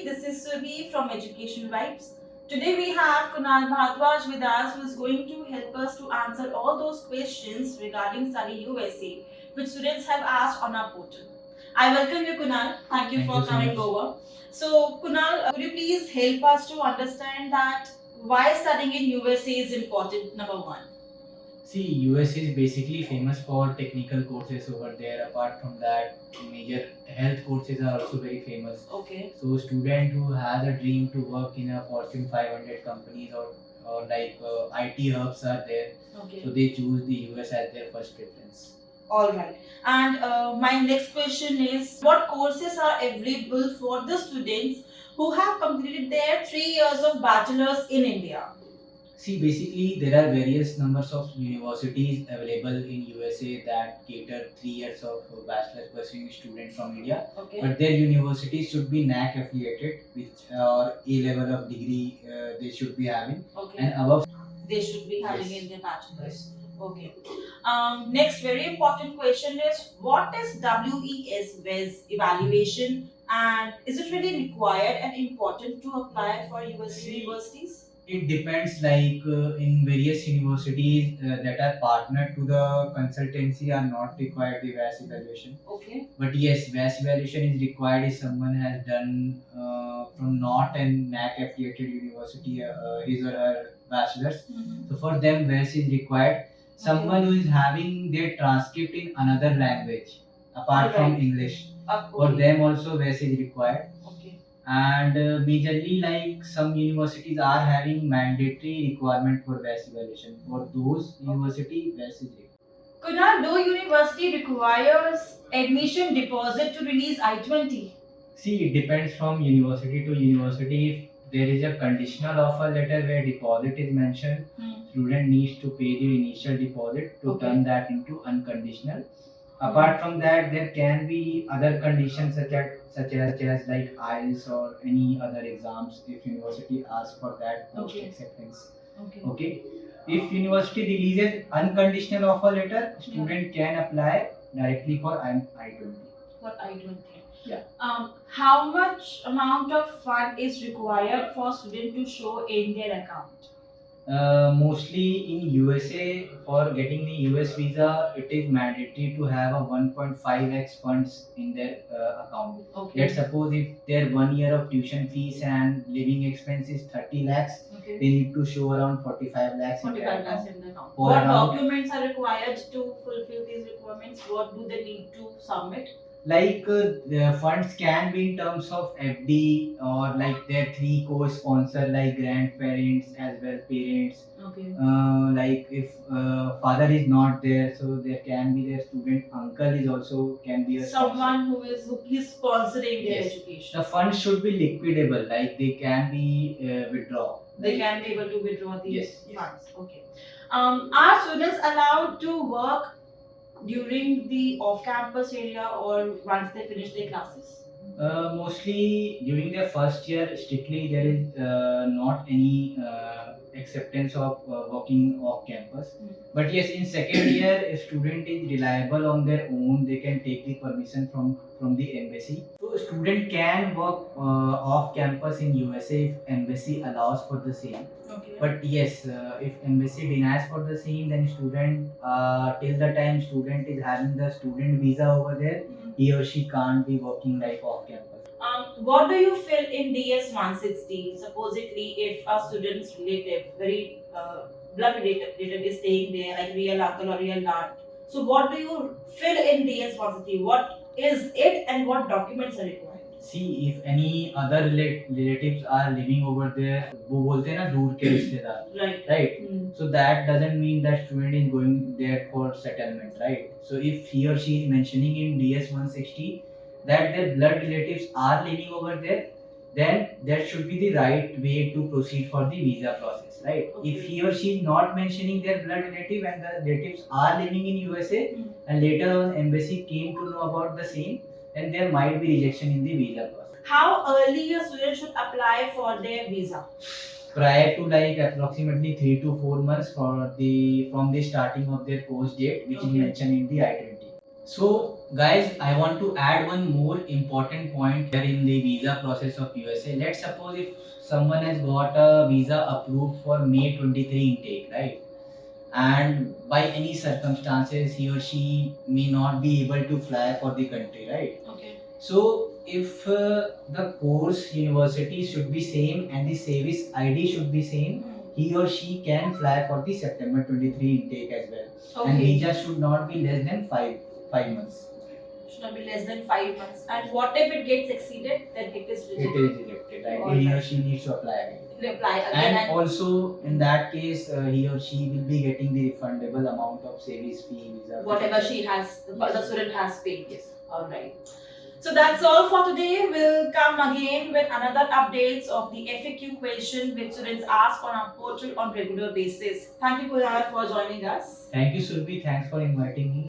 this is Subi from Education Vibes. Today we have Kunal Bhardwaj with us who is going to help us to answer all those questions regarding Study USA which students have asked on our portal. I welcome you Kunal. Thank you Thank for you so coming much. over. So Kunal, could you please help us to understand that why studying in USA is important, number one? See, US is basically famous for technical courses over there. Apart from that, major health courses are also very famous. Okay. So, student who has a dream to work in a Fortune 500 companies or like IT hubs are there. Okay. So they choose the US as their first preference. All right. And my next question is what courses are available for the students who have completed their 3 years of bachelor's in India? See, basically, there are various numbers of universities available in USA that cater 3 years of bachelor's pursuing student from India. Okay. But their universities should be NAC affiliated, which or A level of degree they should be having, Okay. and above. They should be having Yes. in their bachelor's. Okay. Next, very important question is what is WES evaluation and is it really required and important to apply for US universities? It depends, like in various universities that are partnered to the consultancy are not required the VAS evaluation. Okay. But yes, VAS evaluation is required if someone has done from not an NAC affiliated university his or her bachelor's. So for them, VAS is required. Someone who is having their transcript in another language apart from English, for them also VAS is required. Okay. And majorly, like some universities are having mandatory requirement for VAS evaluation. For those university, VAS is required. Kunal, do university requires admission deposit to release I-20? See, it depends from university to university. If there is a conditional offer letter where deposit is mentioned, student needs to pay the initial deposit to turn that into unconditional. Apart from that, there can be other conditions such as like IELTS or any other exams if university asks for that post acceptance. Okay. If university releases unconditional offer letter, student can apply directly for I-20. For I-20. Yeah. How much amount of fund is required for student to show in their account? Mostly in USA, for getting the US visa, it is mandatory to have a 1.5x funds in their account. Okay. Let's suppose if their 1 year of tuition fees and living expense is 30 lakhs, Okay. they need to show around 45 lakhs in their 45 account. lakhs in the account. For What around- documents are required to fulfill these requirements? What do they need to submit? Like the funds can be in terms of FD or like their three co-sponsor like grandparents as well parents. Okay. Like if father is not there, so there can be their student uncle is also can be a Someone who is sponsoring their Yes. education. The funds should be liquidable, like they can be withdraw. They can be able to withdraw these Yes, yes. funds. Okay. Are students allowed to work during the off-campus area or once they finish their classes? Mostly during their first year, strictly there is not any acceptance of working off campus. But yes, in second year, if student is reliable on their own, they can take the permission from the embassy. So student can work off campus in USA if embassy allows for the same. Okay. But yes, if embassy denies for the same, then student till the time student is having the student visa over there, he or she can't be working like off campus. What do you feel in DS 160? Supposedly, if a student's relative, very blood relative, is staying there, like real uncle or real aunt. So, what do you feel in DS 160? What is it and what documents are required? See, if any other relatives are living over there, वो बोलते हैं ना दूर के रिश्तेदार, right? So that doesn't mean that student is going there for settlement, right? So if he or she is mentioning in DS 160 that their blood relatives are living over there, then that should be the right way to proceed for the visa process, right? Okay. If he or she is not mentioning their blood relative and the relatives are living in USA, and later on embassy came to know about the same, then there might be rejection in the visa process. How early a student should apply for their visa? Prior to like approximately 3 to 4 months from the starting of their course date, which is mentioned in the I-20. So Guys, I want to add one more important point here in the visa process of USA. Let's suppose if someone has got a visa approved for May 23 intake, right? And by any circumstances he or she may not be able to fly for the country, right? Okay. So if the course university should be same and the service ID should be same, he or she can fly for the September 23 intake as well. Okay. And visa should not be less than 5 months. Should not be less than 5 months. And what if it gets exceeded? Then it is rejected. It is rejected, right? All he or she needs to apply again. Apply again. And also in that case, he or she will be getting the refundable amount of service fee, visa. Whatever she has, the student has paid. Yes. All right. So that's all for today. We'll come again with another updates of the FAQ question which students ask on our portal on regular basis. Thank you, Kunal, for joining us. Thank you, Surbi. Thanks for inviting me.